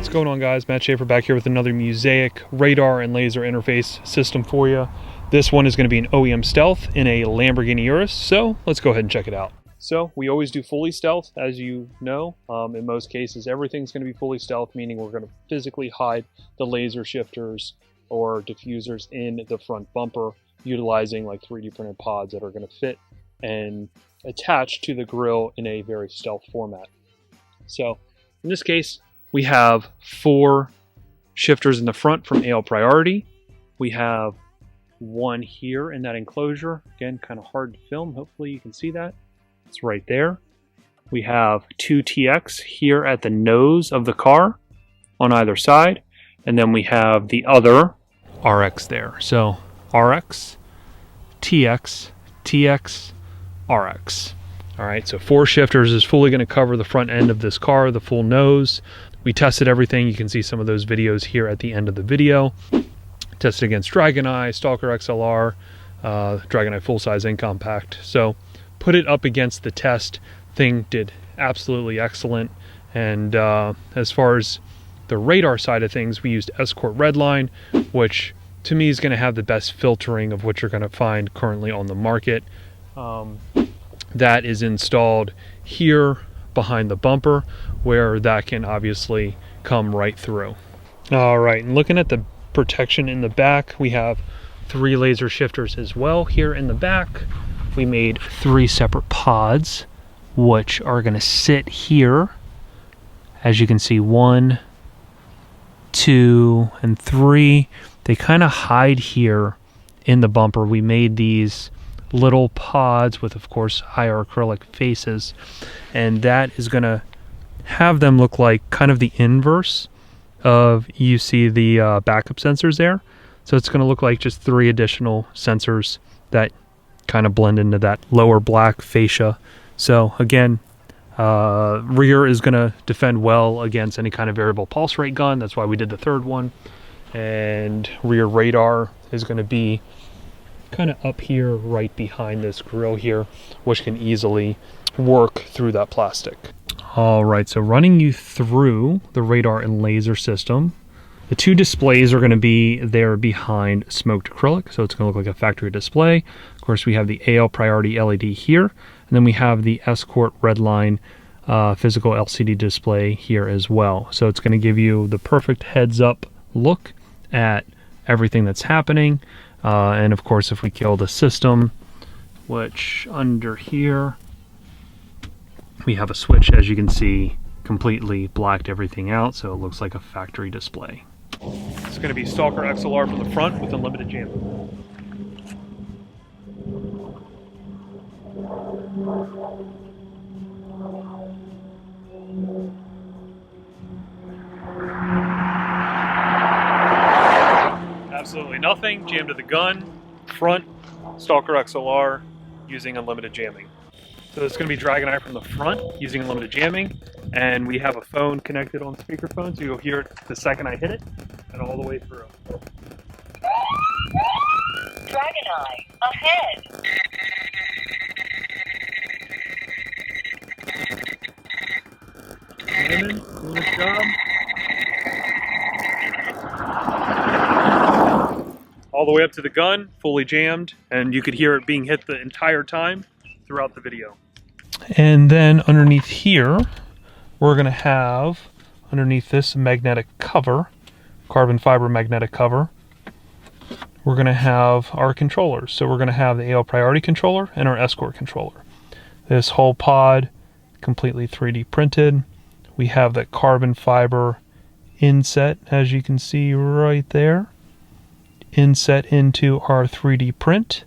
What's going on, guys? Matt Schaeffer back here with another Musaic radar and laser interface system for you. This one is going to be an OEM stealth in a Lamborghini Urus, so let's go ahead and check it out. So we always do fully stealth, as you know. In most cases, everything's going to be fully stealth, meaning we're going to physically hide the laser shifters or diffusers in the front bumper, utilizing like 3D printed pods that are going to fit and attach to the grille in a very stealth format. So in this case, we have 4 shifters in the front from AL Priority. We have one here in that enclosure. Again, kind of hard to film. Hopefully you can see that. It's right there. We have 2 TX here at the nose of the car on either side. And then we have the other RX there. So RX, TX, TX, RX. All right, so 4 shifters is fully going to cover the front end of this car, the full nose. We tested everything. You can see some of those videos here at the end of the video. Tested against Dragon Eye, Stalker XLR, Dragon Eye full-size and compact. So put it up against the test. Thing did absolutely excellent. And as far as the radar side of things, we used Escort Redline, which to me is going to have the best filtering of what you're going to find currently on the market. That is installed here behind the bumper, where that can obviously come right through. All right, and looking at the protection in the back, we have 3 laser shifters as well here in the back. We made 3 separate pods, which are going to sit here. As you can see, 1, 2, and 3. They kind of hide here in the bumper. We made these little pods with, of course, higher acrylic faces, and that is going to have them look like kind of the inverse of, you see the backup sensors there. So it's going to look like just 3 additional sensors that kind of blend into that lower black fascia. So again, rear is going to defend well against any kind of variable pulse rate gun. That's why we did the 3rd one. And rear radar is going to be kind of up here right behind this grill here, which can easily work through that plastic. All right, so running you through the radar and laser system, the 2 displays are going to be there behind smoked acrylic, so it's going to look like a factory display. Of course, we have the AL Priority LED here, and then we have the Escort Redline physical LCD display here as well. So it's going to give you the perfect heads-up look at everything that's happening. And of course, if we kill the system, which under here we have a switch, as you can see, completely blacked everything out, so it looks like a factory display. It's going to be Stalker XLR from the front with unlimited jamming. Absolutely nothing, jammed to the gun, front, Stalker XLR, using unlimited jamming. So it's going to be Dragon Eye from the front, using unlimited jamming, and we have a phone connected on speakerphone, so you'll hear it the second I hit it, and all the way through. Dragon Eye, ahead! Jamming, doing its job. All the way up to the gun, fully jammed, and you could hear it being hit the entire time throughout the video. And then underneath here, we're going to have, underneath this magnetic cover, carbon fiber magnetic cover, we're going to have our controllers. So we're going to have the AL Priority controller and our Escort controller. This whole pod, completely 3D printed. We have that carbon fiber inset, as you can see right there. Inset into our 3D print,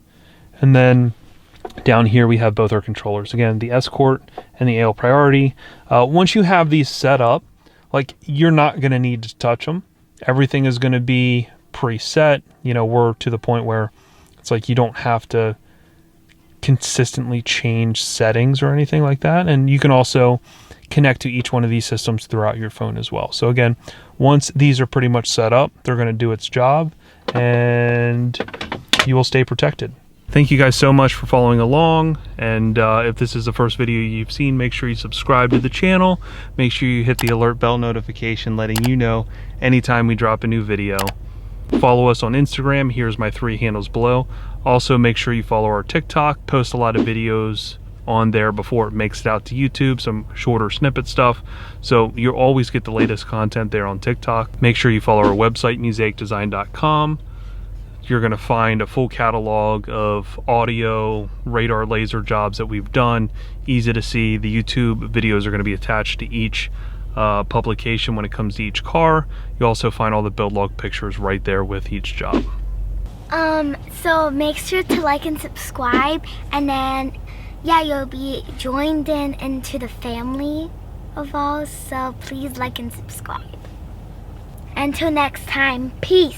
and then down here we have both our controllers. Again, the Escort and the AL Priority. Once you have these set up, like, you're not going to need to touch them. Everything is going to be preset. You know, we're to the point where it's like you don't have to consistently change settings or anything like that. And you can also connect to each one of these systems throughout your phone as well. So again, once these are pretty much set up, they're going to do its job, and you will stay protected. Thank you guys so much for following along, and if this is the first video you've seen, make sure you subscribe to the channel. Make sure you hit the alert bell notification letting you know anytime we drop a new video. Follow us on Instagram. Here's my 3 handles below. Also, make sure you follow our TikTok. Post a lot of videos on there before it makes it out to YouTube, some shorter snippet stuff, so you'll always get the latest content there on TikTok. Make sure you follow our website, musaicdesign.com. You're going to find a full catalog of audio, radar, laser jobs that we've done. Easy to see. The YouTube videos are going to be attached to each publication when it comes to each car. You also find all the build log pictures right there with each job. So make sure to like and subscribe, and then yeah, you'll be joined into the family of ours, so please like and subscribe. Until next time, peace.